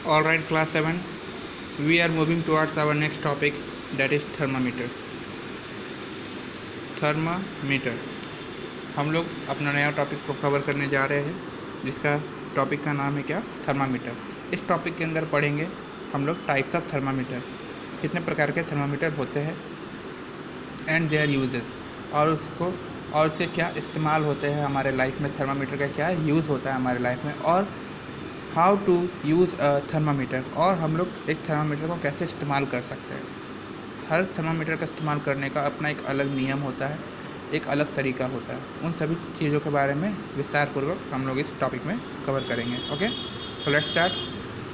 Alright, class 7, we are moving towards our next topic, that is thermometer. Thermometer हम लोग अपना नया topic को कवर करने जा रहे हैं, जिसका टॉपिक का नाम है क्या, थर्मामीटर। इस टॉपिक के अंदर पढ़ेंगे हम लोग टाइप्स ऑफ थर्मामीटर, कितने प्रकार के थर्मामीटर होते हैं एंड देयर यूजेस, और उससे क्या इस्तेमाल होते हैं हमारे लाइफ में, थर्मामीटर का क्या यूज़ होता है हमारे लाइफ में, और how to use a thermometer, और हम लोग एक थर्मामीटर को कैसे इस्तेमाल कर सकते हैं। हर थर्मामीटर का इस्तेमाल करने का अपना एक अलग नियम होता है, एक अलग तरीका होता है। उन सभी चीज़ों के बारे में विस्तार पूर्वक हम लोग इस टॉपिक में कवर करेंगे। Okay, so let's start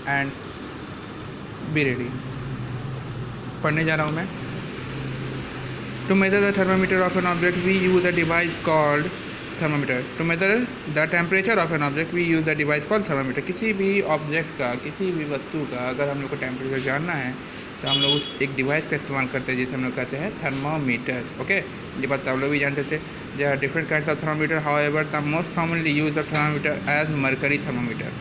and be ready. पढ़ने जा रहा हूँ मैं। To measure the thermometer of an object we use a device called thermometer. To measure the temperature of an object we use the device called thermometer. किसी भी object का, किसी भी वस्तु का अगर हम लोग को टेम्परेचर जानना है तो हम लोग उस एक डिवाइस का इस्तेमाल करते हैं जिसे हम लोग कहते हैं थर्मामीटर। ओके, ये बात आप लोग भी जानते थे। There are different kinds of thermometer, however the most commonly use of thermometer as mercury thermometer.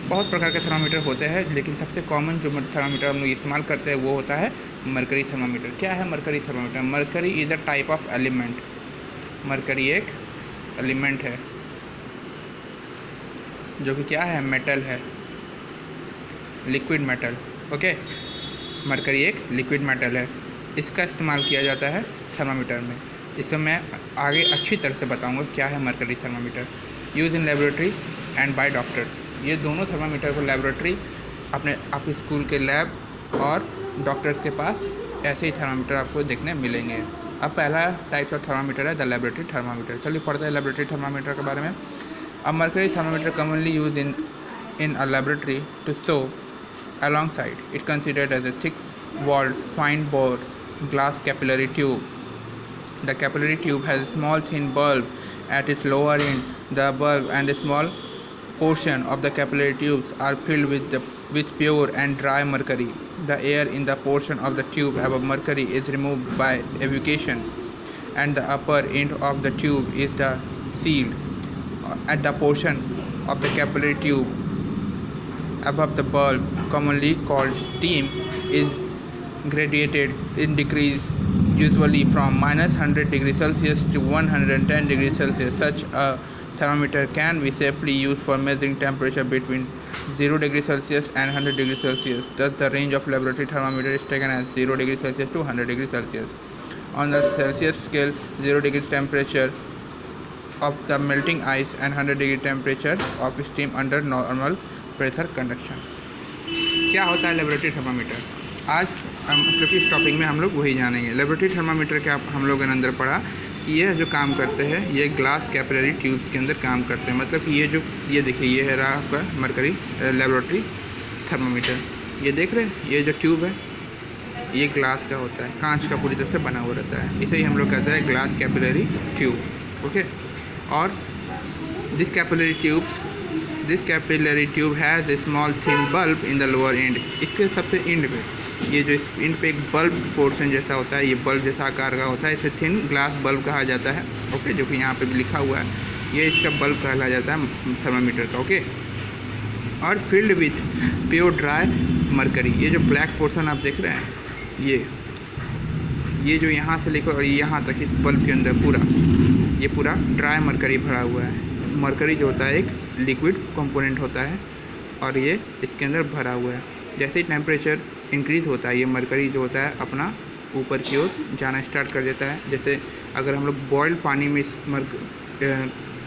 बहुत प्रकार के थर्मामीटर होते हैं, लेकिन सबसे कॉमन जो थर्मामीटर हम लोग इस्तेमाल करते हैं वो होता है मरकरी थर्मामीटर। क्या है mercury thermometer? Mercury is a type of element. Mercury एक एलिमेंट है जो कि क्या है, मेटल है, लिक्विड मेटल। ओके, मरकरी एक लिक्विड मेटल है। इसका इस्तेमाल किया जाता है थर्मामीटर में। इसे मैं आगे अच्छी तरह से बताऊंगा क्या है mercury thermometer. Use in laboratory and by doctor. ये दोनों थर्मामीटर को लेबोरेटरी, आपके स्कूल के लैब और डॉक्टर्स के पास ऐसे ही थर्मामीटर आपको देखने मिलेंगे। अब पहला टाइप ऑफ थर्मामीटर है द लेबोरेटरी थर्मामीटर। चलिए पढ़ते हैं लेबोरेटरी थर्मामीटर के बारे में। अब mercury thermometer commonly use in a laboratory to show alongside it considered as a thick walled fine bored glass capillary tube. The capillary tube has a small thin bulb at its lower end. The bulb and a small portion of the capillary tubes are filled with pure and dry mercury. The air in the portion of the tube above mercury is removed by evacuation, and the upper end of the tube is the sealed. At the portion of the capillary tube above the bulb, commonly called steam, is gradiated in degrees, usually from -100 degrees Celsius to 110 degrees Celsius. Such a thermometer can be safely used for measuring temperature between 0 degrees Celsius and 100 degrees Celsius. Thus, the range of laboratory thermometer is taken as 0 degrees Celsius to 100 degrees Celsius. On the Celsius scale, 0 degrees temperature of the melting ice and 100 degree temperature of steam under normal pressure conduction. क्या होता है laboratory thermometer? आज मतलब कि इस topic में हम लोग वही जानेंगे। लेबोरेटरी थर्मामीटर क्या हम लोगों ने अंदर पढ़ा कि ये जो काम करते हैं ये ग्लास कैपिलरी ट्यूब्स के अंदर काम करते हैं। मतलब कि ये देखिए, ये है रहा आपका मरकरी लेबोरेटरी थर्मामीटर। ये देख रहे हैं, ये जो ट्यूब है ये ग्लास का होता है, कांच का पूरी तरह से बना हुआ रहता है। इसे ही हम लोग कहते हैं ग्लास कैपिलरी ट्यूब। ओके, और this capillary tube has a small thin bulb in the lower and. इसके सबसे एंड पे, ये जो इस एंड पे एक बल्ब पोर्शन जैसा होता है, ये बल्ब जैसा आकार का होता है, इसे थिन ग्लास बल्ब कहा जाता है। ओके, जो कि यहाँ पे भी लिखा हुआ है, ये इसका बल्ब कहला जाता है थर्मामीटर का। ओके, और filled with pure dry mercury. ये जो ब्लैक पोर्शन आप देख रहे हैं, ये जो यहाँ से लेकर और यहाँ तक इस बल्ब के अंदर ये पूरा ड्राई मरकरी भरा हुआ है। मरकरी जो होता है एक लिक्विड कंपोनेंट होता है और ये इसके अंदर भरा हुआ है। जैसे ही टेम्परेचर इंक्रीज़ होता है, ये मरकरी जो होता है अपना ऊपर की ओर जाना स्टार्ट कर देता है। जैसे अगर हम लोग बॉइल्ड पानी में इस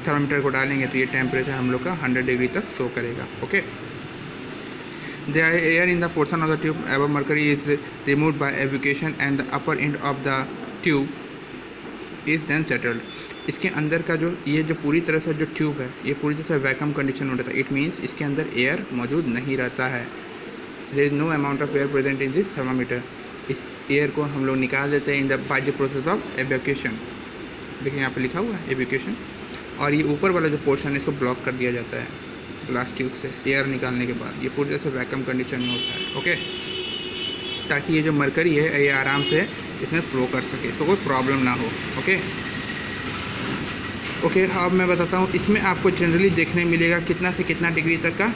थर्मामीटर को डालेंगे तो ये टेम्परेचर हम लोग का 100 डिग्री तक शो करेगा। Okay, the air in the portion of the tube above mercury is removed by evacuation and the upper end of the tube is then settled. इसके अंदर का ये जो पूरी तरह से जो ट्यूब है, ये पूरी तरह से वैक्यूम कंडीशन में रहता है। इट मीन्स इसके अंदर एयर मौजूद नहीं रहता है। There is no amount of air present in this thermometer. इस एयर को हम लोग निकाल देते हैं in the by the process of evacuation. देखिए यहाँ पे लिखा हुआ है एवैक्यूएशन, और ये ऊपर वाला जो पोर्शन है इसको ब्लॉक कर दिया जाता है ग्लास ट्यूब से। एयर निकालने के बाद ये पूरी तरह से वैक्यूम कंडीशन में होता है। ओके, ताकि ये जो मरकरी है ये आराम से इसमें फ्लो कर सके, इसको कोई प्रॉब्लम ना हो। ओके, अब मैं बताता हूँ। इसमें आपको जनरली देखने मिलेगा कितना से कितना डिग्री तक का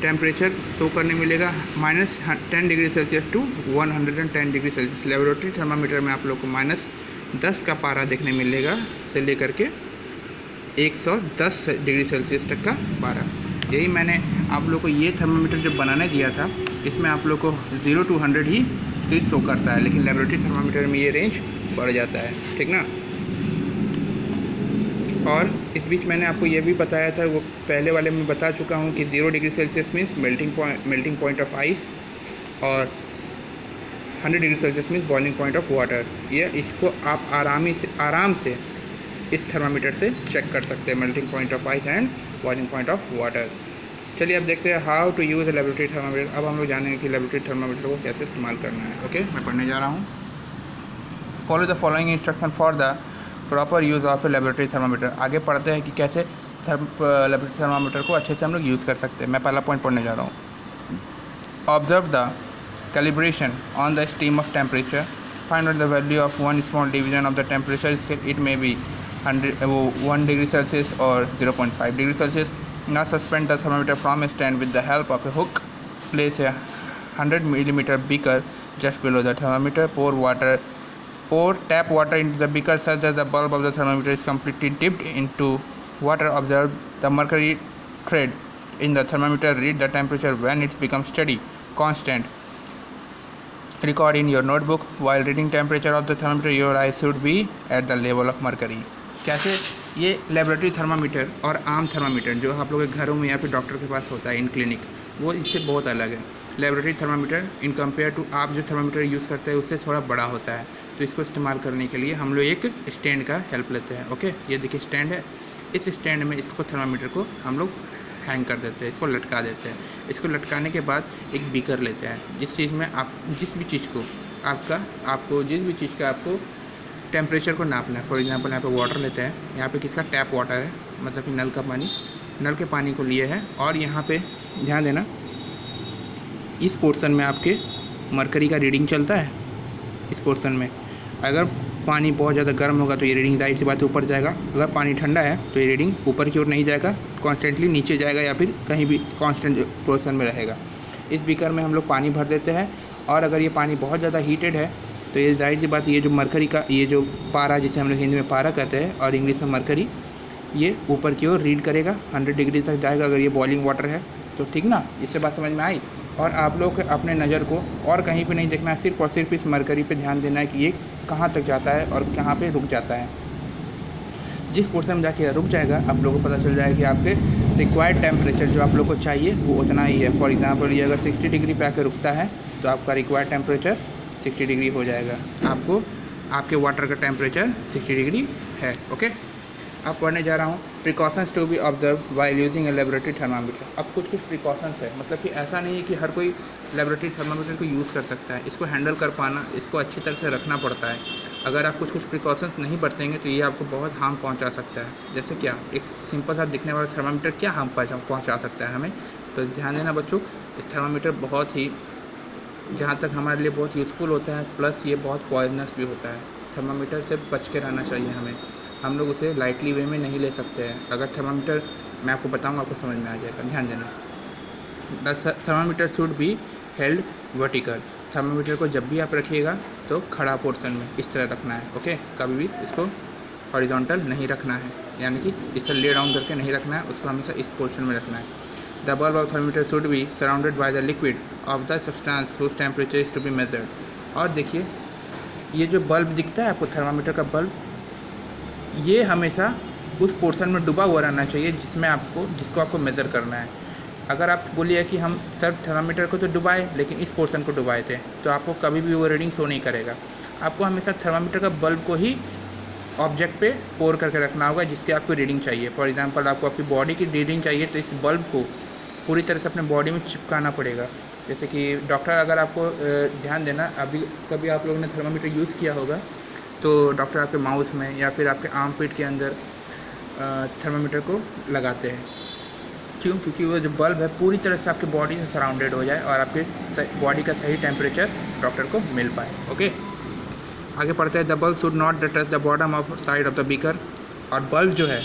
टेम्परेचर शो करने मिलेगा -10 degree Celsius to 110 degree Celsius. Laboratory thermometer में आप लोग को -10 का पारा देखने मिलेगा से लेकर के 110 डिग्री सेल्सियस तक का पारा। यही मैंने आप लोग को ये थर्मामीटर जो बनाने दिया था, इसमें आप लोग को 0 to 100 ही स्विच शो करता है, लेकिन लेबोरेटरी थर्मामीटर में ये रेंज बढ़ जाता है, ठीक ना। और इस बीच मैंने आपको ये भी बताया था, वो पहले वाले में बता चुका हूँ कि 0 degree Celsius means melting point of ice और 100 degree Celsius means boiling point of water. ये इसको आप आराम से इस थर्मामीटर से चेक कर सकते हैं, melting point of ice and boiling point of water. चलिए अब देखते हैं how to use a laboratory thermometer. अब हम लोग जानेंगे कि लेबोरेटरी थर्मामीटर को कैसे इस्तेमाल करना है। ओके, मैं पढ़ने जा रहा हूँ। Follow the following instruction for the proper use of A laboratory thermometer. आगे पढ़ते हैं कि कैसे लेबोरेटरी थर्मामीटर को अच्छे से हम लोग यूज़ कर सकते हैं। मैं पहला पॉइंट पढ़ने जा रहा हूँ। Observe the calibration on the stream of temperature, find out the value of one small division of the temperature scale, it may be 1 degree Celsius or 0.5 degree Celsius. Now suspend the thermometer from a stand with the help of a hook. Place a 100 millimeter beaker just below the thermometer. Pour tap water into the beaker such that the bulb of the thermometer is completely dipped into water. Observe the mercury thread in the thermometer. Read the temperature when it becomes steady, constant. Record in your notebook. While reading temperature of the thermometer, your eyes should be at the level of mercury. कैसे ये laboratory thermometer और आम thermometer जो आप लोगों के घरों में या फिर डॉक्टर के पास होता है इन क्लिनिक, वो इससे बहुत अलग है। Laboratory thermometer in compare to आप जो थर्मामीटर यूज़ करते हैं उससे थोड़ा बड़ा होता है, तो इसको इस्तेमाल करने के लिए हम लोग एक स्टैंड का हेल्प लेते हैं। ओके, ये देखिए स्टैंड है, इस स्टैंड में इसको थर्मामीटर को हम लोग हैंग कर देते हैं, इसको लटका देते हैं। इसको लटकाने के बाद एक बीकर लेते हैं, जिस चीज़ में आप जिस भी चीज़ का आपको टेम्परेचर को नापना है। फॉर एग्जांपल यहाँ पे वाटर लेते हैं, यहाँ पे किसका टैप वाटर है, मतलब कि नल का पानी, नल के पानी को लिए है, और यहाँ पे ध्यान देना इस पोर्शन में आपके मरकरी का रीडिंग चलता है। इस पोर्शन में अगर पानी बहुत ज़्यादा गर्म होगा तो ये रीडिंग जाहिर सी बात ऊपर जाएगा, अगर पानी ठंडा है तो ये रीडिंग ऊपर की ओर नहीं जाएगा, कॉन्स्टेंटली नीचे जाएगा या फिर कहीं भी कॉन्स्टेंट पोर्शन में रहेगा। इस बीकर में हम लोग पानी भर देते हैं, और अगर ये पानी बहुत ज़्यादा हीटेड है तो ये जाहिर सी बात ये जो मरकरी का ये जो पारा, जिसे हम लोग हिंदी में पारा कहते हैं और इंग्लिश में मरकरी, ये ऊपर की ओर रीड करेगा, 100 डिग्री तक जाएगा अगर ये बॉइलिंग वाटर है तो, ठीक ना। इससे बात समझ में आई। और आप लोग अपने नज़र को और कहीं पे नहीं देखना है, सिर्फ और सिर्फ इस मरकरी पे ध्यान देना है कि ये कहाँ तक जाता है और कहाँ पे रुक जाता है। जिस पोर्शन में जाके रुक जाएगा आप लोगों को पता चल जाएगा कि आपके रिक्वायर्ड टेम्परेचर जो आप लोग को चाहिए वो उतना ही है। फॉर एग्जांपल ये अगर 60 डिग्री पे आकर रुकता है तो आपका रिक्वायर्ड टेम्परेचर 60 डिग्री हो जाएगा, आपको आपके वाटर का टेम्परेचर 60 डिग्री है। ओके, अब पढ़ने जा रहा हूँ precautions to be observe while using a laboratory thermometer. अब कुछ प्रिकॉशंस है, मतलब कि ऐसा नहीं है कि हर कोई लेबोरेटरी थर्मामीटर को यूज़ कर सकता है, इसको हैंडल कर पाना, इसको अच्छी तरह से रखना पड़ता है। अगर आप कुछ प्रिकॉशंस नहीं बरतेंगे तो ये आपको बहुत हार्म पहुँचा सकता है। जैसे क्या, एक सिंपल सा दिखने वाला थर्मामीटर क्या हार्म पहुँचा सकता है हमें, तो ध्यान देना बच्चों। इस थर्मामीटर बहुत ही, जहाँ तक हमारे लिए बहुत यूज़फुल होता है, प्लस ये बहुत पॉइजनस भी होता है। थर्मामीटर से बच के रहना चाहिए हमें, हम लोग उसे लाइटली वे में नहीं ले सकते हैं। अगर थर्मामीटर, मैं आपको बताऊंगा, आपको समझ में आ जाएगा, ध्यान देना। The thermometer should be held vertical. Thermometer को जब भी आप रखिएगा तो खड़ा पोर्शन में इस तरह रखना है। ओके, कभी भी इसको हॉरिजॉन्टल नहीं रखना है, यानी कि इसे ले डाउन करके नहीं रखना है, उसको हमेशा इस पोर्शन में रखना है। The bulb of thermometer should be surrounded by the liquid of the substance whose temperature is to be measured. और देखिए ये जो बल्ब दिखता है आपको, थर्मामीटर का बल्ब, ये हमेशा उस पोर्शन में डूबा हुआ रहना चाहिए जिसको आपको मेज़र करना है। अगर आप बोलिए कि हम सर थर्मामीटर को तो डुबाए लेकिन इस पोर्शन को डुबाए थे, तो आपको कभी भी वो रीडिंग शो नहीं करेगा। आपको हमेशा थर्मामीटर का बल्ब को ही ऑब्जेक्ट पे पोर करके रखना होगा जिसकी आपको रीडिंग चाहिए। फॉर एग्जांपल आपको आपकी बॉडी की रीडिंग चाहिए तो इस बल्ब को पूरी तरह से अपने बॉडी में चिपकाना पड़ेगा। जैसे कि डॉक्टर, अगर आपको ध्यान देना, अभी कभी आप लोगों ने थर्मामीटर यूज़ किया होगा तो डॉक्टर आपके माउथ में या फिर आपके आर्म पिट के अंदर थर्मामीटर को लगाते हैं। क्यों? क्योंकि वो जो बल्ब है पूरी तरह से आपके बॉडी से सराउंडेड हो जाए और आपके बॉडी का सही टेम्परेचर डॉक्टर को मिल पाए। ओके, आगे पढ़ते हैं। The bulb should not touch the bottom of side of the beaker. और बल्ब जो है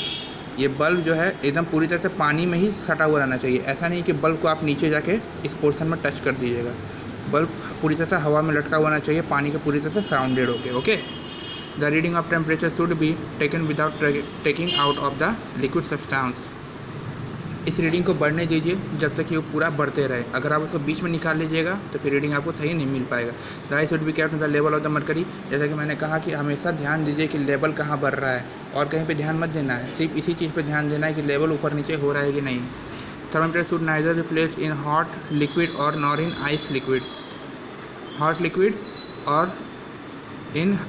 ये बल्ब जो है एकदम पूरी तरह से पानी में ही सटा हुआ रहना चाहिए। ऐसा नहीं कि बल्ब को आप नीचे जाके इस पोर्शन में टच कर दीजिएगा। बल्ब पूरी तरह से हवा में लटका हुआ होना चाहिए, पानी के पूरी तरह से सराउंडेड होके। Okay, the reading of temperature should be taken without taking out of the liquid substance. इस रीडिंग को बढ़ने दीजिए जब तक कि वो पूरा बढ़ते रहे। अगर आप उसको बीच में निकाल लीजिएगा तो फिर रीडिंग आपको सही नहीं मिल पाएगा। The I should be kept the level of the mercury. जैसा कि मैंने कहा कि हमेशा ध्यान दीजिए कि लेवल कहाँ बढ़ रहा है, और कहीं पे ध्यान मत देना है, सिर्फ इसी चीज़ पे ध्यान देना है कि लेवल ऊपर नीचे हो रहा है कि नहीं। Thermometer should neither be placed in hot liquid और nor in ice liquid. Hot liquid और इन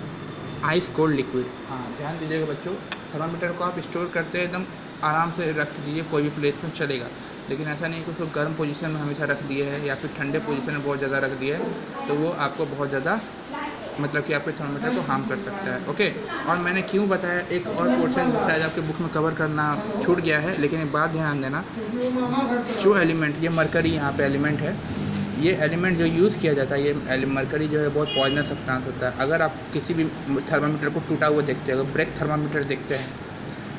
आइस कोल्ड लिक्विड। हाँ, ध्यान दीजिएगा बच्चों, थर्मामीटर को आप स्टोर करते एकदम आराम से रख दीजिए, कोई भी प्लेस में चलेगा, लेकिन ऐसा नहीं कि उसको गर्म पोजीशन में हमेशा रख दिए है या फिर ठंडे पोजीशन में बहुत ज़्यादा रख दिया है, तो वो आपको बहुत ज़्यादा मतलब कि आपके थर्मामीटर को हार्म कर सकता है। ओके, और मैंने क्यों बताया, एक और पोर्शन शायद आपके बुक में कवर करना छूट गया है, लेकिन एक बात ध्यान देना, जो एलिमेंट, ये मरकरी यहाँ पे एलिमेंट है, ये एलिमेंट जो यूज़ किया जाता है, ये मरकरी जो है बहुत पॉइजनस सब्सटेंस होता है। अगर आप किसी भी थर्मामीटर को टूटा हुआ देखते हैं, अगर ब्रेक थर्मामीटर देखते हैं,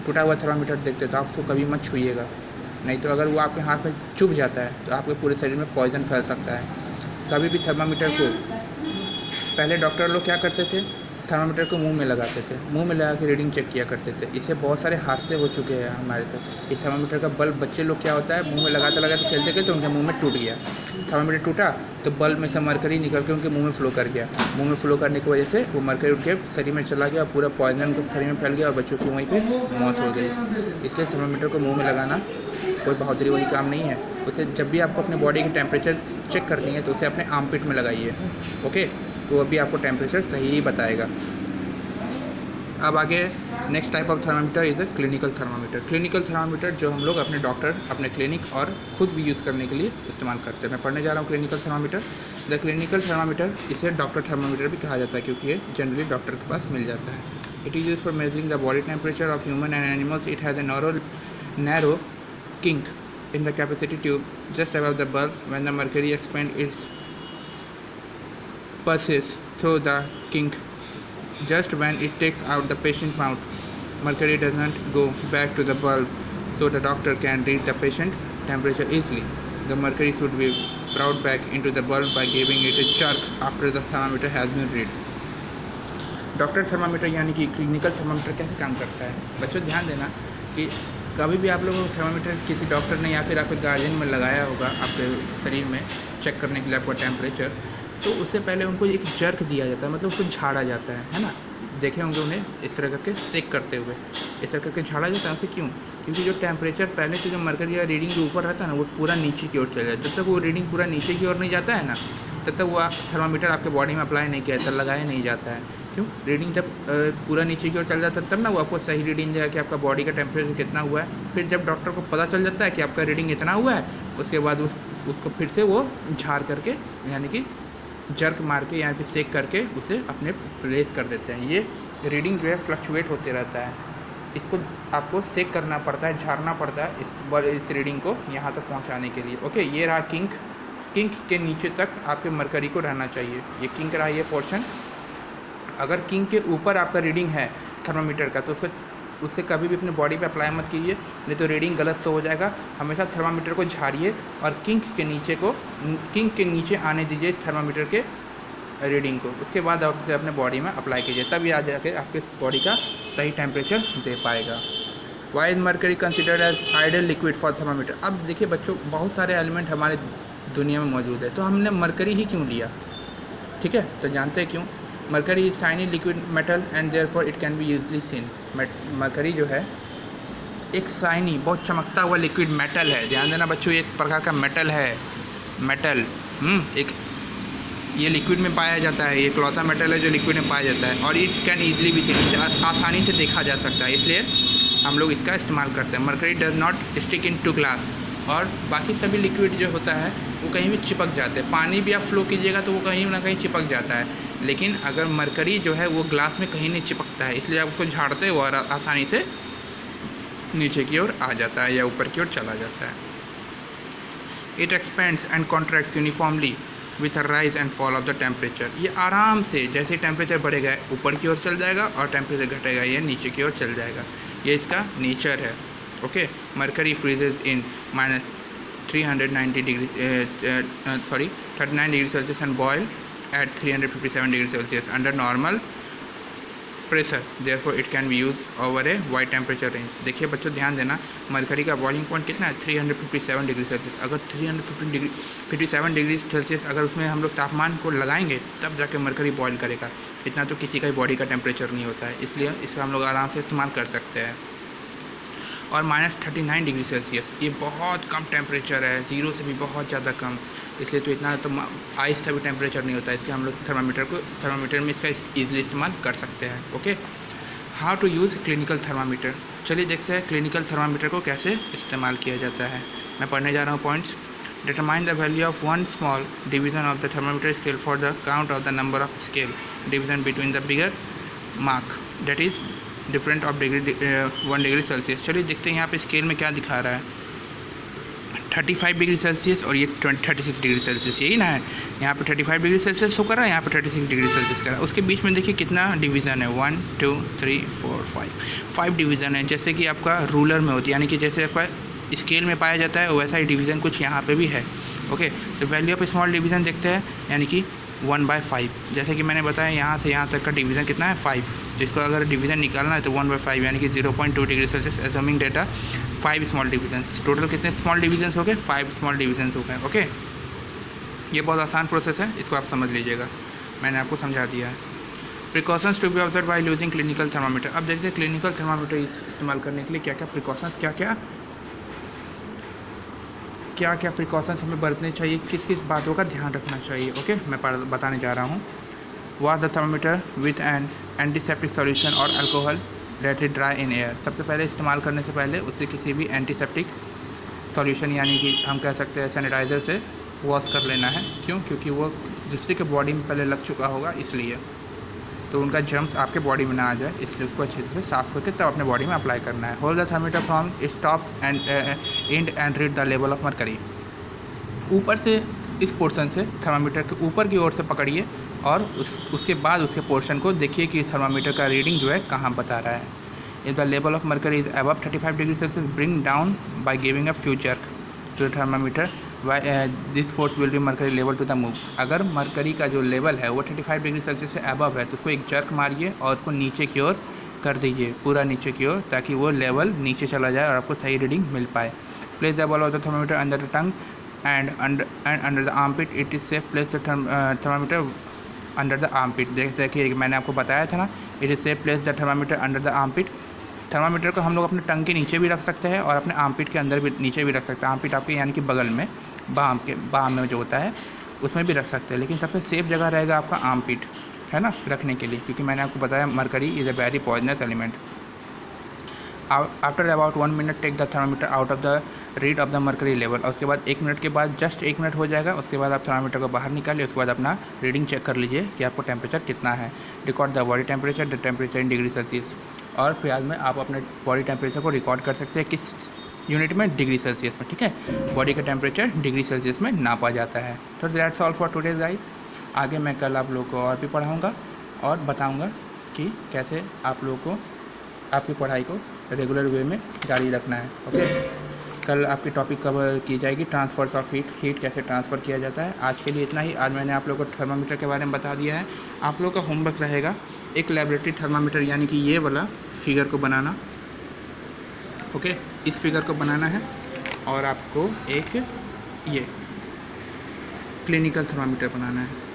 टूटा हुआ थर्मामीटर देखते हैं, तो आप उसको कभी मत छूइएगा, नहीं तो अगर वो आपके हाथ में चुभ जाता है तो आपके पूरे शरीर में पॉइजन फैल सकता है। कभी भी थर्मामीटर को, पहले डॉक्टर लोग क्या करते थे, थर्मामीटर को मुंह में लगाते थे, मुंह में लगा के रीडिंग चेक किया करते थे। इससे बहुत सारे हादसे हो चुके हैं हमारे साथ। ये थर्मामीटर का बल्ब बच्चे लोग क्या होता है, मुंह में लगाते लगाते खेलते गए तो उनके मुंह में टूट गया। थर्मामीटर टूटा तो बल्ब में से मरकरी निकल के उनके मुंह में फ्लो कर गया। मुंह में फ्लो करने की वजह से वो मरकरी उठ के शरीर में चला गया, पूरा पॉइजन शरीर में फैल गया और बच्चों की वहीं पर मौत हो गई। इसलिए थर्मामीटर को मुँह में लगाना कोई बहादुरी वाली काम नहीं है। उसे जब भी आपको अपने बॉडी की टेम्परेचर चेक करनी है तो उसे अपने आर्मपिट में लगाइए। ओके, तो अभी आपको टेम्परेचर सही ही बताएगा। अब आगे next type of thermometer is the clinical thermometer. Clinical thermometer जो हम लोग अपने डॉक्टर अपने क्लिनिक और खुद भी यूज़ करने के लिए इस्तेमाल करते हैं। मैं पढ़ने जा रहा हूँ clinical thermometer. The clinical thermometer, इसे डॉक्टर थर्मामीटर भी कहा जाता है क्योंकि ये जनरली डॉक्टर के पास मिल जाता है। It is use for measuring the body temperature of human and animals. It has a narrow kink in the capacity tube just above the bulb. When the mercury expands its pulses through the kink, just when it takes out the patient mouth, mercury does not go back to the bulb, so the doctor can read the patient temperature easily. The mercury should be brought back into the bulb by giving it a jerk after the thermometer has been read. Doctor thermometer यानी कि clinical thermometer कैसे काम करता है, बच्चों ध्यान देना कि कभी भी आप लोगों को थर्मामीटर किसी डॉक्टर ने या फिर आपके गार्जियन में लगाया होगा आपके शरीर में चेक करने के लिए आपका टेम्परेचर, तो उससे पहले उनको एक जर्क दिया जाता है, मतलब उसको झाड़ा जाता है ना। देखे होंगे उन्हें इस तरह करके सेक करते हुए, इस तरह करके झाड़ा जाता है। उसे क्यों? क्योंकि जो टेम्परेचर पहले से जो मरकरी या रीडिंग जो ऊपर रहता है ना, वो पूरा नीचे की ओर चला जाए। जब तक वो रीडिंग पूरा नीचे की ओर नहीं जाता है ना, तब तक वो थर्मामीटर आपके बॉडी में अप्लाई नहीं किया जाता, लगाया नहीं जाता है। क्यों? रीडिंग जब पूरा नीचे की ओर चल जाता है तब ना वो आपको सही रीडिंग देगा कि आपका बॉडी का टेम्परेचर कितना हुआ है। फिर जब डॉक्टर को पता चल जाता है कि आपका रीडिंग इतना हुआ है, उसके बाद उसको फिर से वो झाड़ करके यानी कि जर्क मार के यहाँ पे सेक करके उसे अपने प्लेस कर देते हैं। ये रीडिंग जो है फ्लक्चुएट होते रहता है, इसको आपको सेक करना पड़ता है, झाड़ना पड़ता है इस रीडिंग को यहाँ तक पहुँचाने के लिए। ओके, ये रहा किंक के नीचे तक आपके मरकरी को रहना चाहिए। ये किंक रहा ये पोर्शन। अगर किंक के ऊपर आपका रीडिंग है थर्मामीटर का तो उससे कभी भी अपने बॉडी पे अप्लाई मत कीजिए, नहीं तो रीडिंग गलत से हो जाएगा। हमेशा थर्मामीटर को झाड़िए और किंक के नीचे आने दीजिए इस थर्मामीटर के रीडिंग को। उसके बाद आप उसे अपने बॉडी में अप्लाई कीजिए, तभी आ जाके आपके बॉडी का सही टेम्परेचर दे पाएगा। Why is mercury considered as ideal liquid for thermometer. अब देखिए बच्चों, बहुत सारे एलिमेंट हमारे दुनिया में मौजूद है, तो हमने मरकरी ही क्यों लिया? ठीक है, तो जानते हैं क्यों। Mercury is shiny liquid metal and therefore it can be usually seen. Mercury जो है एक शाइनी, बहुत चमकता हुआ लिक्विड मेटल है। ध्यान देना बच्चों, एक प्रकार का मेटल है। मेटल एक ये लिक्विड में पाया जाता है, ये इकलौता मेटल है जो लिक्विड में पाया जाता है, और it can easily be seen, इसे आसानी से देखा जा सकता है, इसलिए हम लोग इसका इस्तेमाल करते हैं। Mercury does not stick in to glass. और बाकी सभी लिक्विड जो होता है वो कहीं भी चिपक जाते हैं। पानी भी आप फ्लो कीजिएगा तो वो कहीं ना कहीं चिपक जाता है, लेकिन अगर मरकरी जो है वो ग्लास में कहीं नहीं चिपकता है, इसलिए आप उसको झाड़ते हो और आसानी से नीचे की ओर आ जाता है या ऊपर की ओर चला जाता है। It expends and contracts uniformly with a rise and fall of the temperature. ये आराम से जैसे टेम्परेचर बढ़ेगा ऊपर की ओर चल जाएगा और टेम्परेचर घटेगा ये नीचे की ओर चल जाएगा। ये इसका नेचर है। Okay, mercury freezes in -390 degree 39 degree Celsius and boil at 357 degree Celsius under normal pressure, therefore it can be use over a wide temperature range. देखिए बच्चों ध्यान देना, मरकरी का बॉइलिंग पॉइंट कितना है 357 डिग्री सेल्सियस। अगर 357 degree Celsius अगर उसमें हम लोग तापमान को लगाएंगे तब जाके मरकरी बॉयल करेगा। इतना तो किसी का बॉडी का टेम्परेचर नहीं होता है, इसलिए इसका हम लोग आराम से इस्तेमाल कर सकते हैं। और -39 डिग्री सेल्सियस ये बहुत कम टेम्परेचर है, ज़ीरो से भी बहुत ज़्यादा कम, इसलिए तो इतना तो आइस का भी टेम्परेचर नहीं होता है, इसलिए हम लोग थर्मामीटर में इसका ईजिली इस्तेमाल कर सकते हैं। Okay, how to use clinical thermometer. चलिए देखते हैं क्लिनिकल थर्मामीटर को कैसे इस्तेमाल किया जाता है। मैं पढ़ने जा रहा हूँ points. Determine the value of one small division of the thermometer scale for the count of the number of scale division between the bigger mark that is different of 1 degree Celsius. चलिए देखते हैं यहाँ पे scale में क्या दिखा रहा है। 35 डिग्री सेल्सियस और ये 36 डिग्री सेल्सियस, यही ना है। यहाँ पे 35 डिग्री सेल्सियस शो कर रहा है, यहाँ पे 36 डिग्री सेल्सियस कर रहा है। उसके बीच में देखिए कितना डिवीज़न है, 1 2 3 4 5 डिवीज़न है, जैसे कि आपका रूलर में होती है, यानी कि जैसे आपका स्केल में पाया जाता है वैसा ही डिवीज़न कुछ यहाँ पे भी है। ओके, तो वैल्यू ऑफ स्मॉल डिवीज़न देखते हैं, यानी कि 1/5। जैसे कि मैंने बताया यहाँ से यहाँ तक का डिवीज़न कितना है 5, तो इसको अगर डिवीज़न निकालना है तो 1/5 यानी कि 0.2 degree Celsius assuming data 5 small divisions. Total कितने स्मॉल डिवीजन्स हो गए, 5 स्मॉल डिवीजन्स हो गए। ओके, ये बहुत आसान प्रोसेस है, इसको आप समझ लीजिएगा, मैंने आपको समझा दिया है। Precautions to be observe by using clinical thermometer. अब देखते हैं क्लिनिकल थर्मामीटर इस्तेमाल करने के लिए क्या क्या प्रिकॉशंस, क्या क्या प्रिकॉशंस हमें बरतने चाहिए, किस किस बातों का ध्यान रखना चाहिए। ओके, मैं बताने जा रहा हूँ। Wash the thermometer with an antiseptic solution और alcohol let it dry in air. सबसे पहले इस्तेमाल करने से पहले उसे किसी भी एंटीसेप्टिक सॉल्यूशन यानी कि हम कह सकते हैं सैनिटाइज़र से वॉश कर लेना है। क्यों? क्योंकि वो दूसरे के बॉडी में पहले लग चुका होगा, इसलिए तो उनका जर्म्स आपके बॉडी में ना आ जाए, इसलिए उसको अच्छे से साफ़ करके तब अपने बॉडी में अप्लाई करना है। Hold the thermometer from its tops and and and read the level of mercury. ऊपर से इस पोर्शन से थर्मामीटर के ऊपर की ओर से पकड़िए और उसके बाद उसके पोर्शन को देखिए कि थर्मामीटर का रीडिंग जो है कहाँ बता रहा है। If the level of mercury is above 35 degree Celsius bring down by giving a few jerk to the thermometer this force will be mercury level to the move. अगर मरकरी का जो लेवल है वो 35 डिग्री सेल्सियस से above है तो उसको एक जर्क मारिए और उसको नीचे की ओर कर दीजिए, पूरा नीचे की ओर, ताकि वो लेवल नीचे चला जाए और आपको सही रीडिंग मिल पाए। Place the ball of the thermometer under the tongue and under the armpit. It is safe place the thermometer under the armpit। देखिए मैंने आपको बताया था ना, it is safe place the thermometer under the armpit। Thermometer को हम लोग अपने टंग के नीचे भी रख सकते हैं और अपने आर्मपिट के अंदर भी नीचे भी रख सकते हैं। आर्मपिट आपके यानी कि बगल में बाम में जो होता है उसमें भी रख सकते हैं, लेकिन सबसे सेफ जगह रहेगा आपका आर्मपिट, है ना, रखने के लिए, क्योंकि मैंने आपको बताया mercury is a very poisonous element. After about 1 minute take the thermometer out of the read of the mercury level. और उसके बाद 1 मिनट के बाद, जस्ट 1 मिनट हो जाएगा, उसके बाद आप थर्मामीटर को बाहर निकालिए, उसके बाद अपना रीडिंग चेक कर लीजिए कि आपको टेम्परेचर कितना है। Record the body temperature, the temperature in degree Celsius. और फिर में आप अपने बॉडी टेम्परेचर को रिकॉर्ड कर सकते हैं किस यूनिट में, डिग्री सेल्सियस में, ठीक है। बॉडी का टेम्परेचर डिग्री सेल्सियस में नापा जाता है। तो that's all for today guys. आगे मैं कल आप लोगों को और भी पढ़ाऊँगा और बताऊँगा कि कैसे आप लोगों को आपकी पढ़ाई को रेगुलर वे में जारी रखना है। ओके, कल आपकी टॉपिक कवर की जाएगी ट्रांसफर्स ऑफ हीट कैसे ट्रांसफ़र किया जाता है। आज के लिए इतना ही। आज मैंने आप लोगों को थर्मामीटर के बारे में बता दिया है। आप लोगों का होमवर्क रहेगा एक लैबोरेटरी थर्मामीटर यानी कि ये वाला फिगर को बनाना। ओके, इस फिगर को बनाना है और आपको एक ये क्लिनिकल थर्मामीटर बनाना है।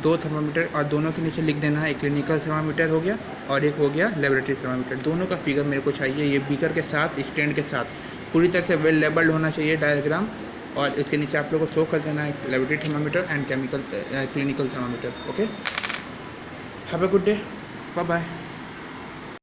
2 थर्मामीटर और दोनों के नीचे लिख देना है, एक क्लिनिकल थर्मामीटर हो गया और एक हो गया लेबोरेटरी थर्मामीटर। दोनों का फिगर मेरे को चाहिए, ये बीकर के साथ, स्टैंड के साथ, पूरी तरह से वेल लेबल्ड होना चाहिए डायग्राम। और इसके नीचे आप लोगों को शो कर देना है laboratory thermometer and clinical thermometer. Okay, have a good day, bye bye.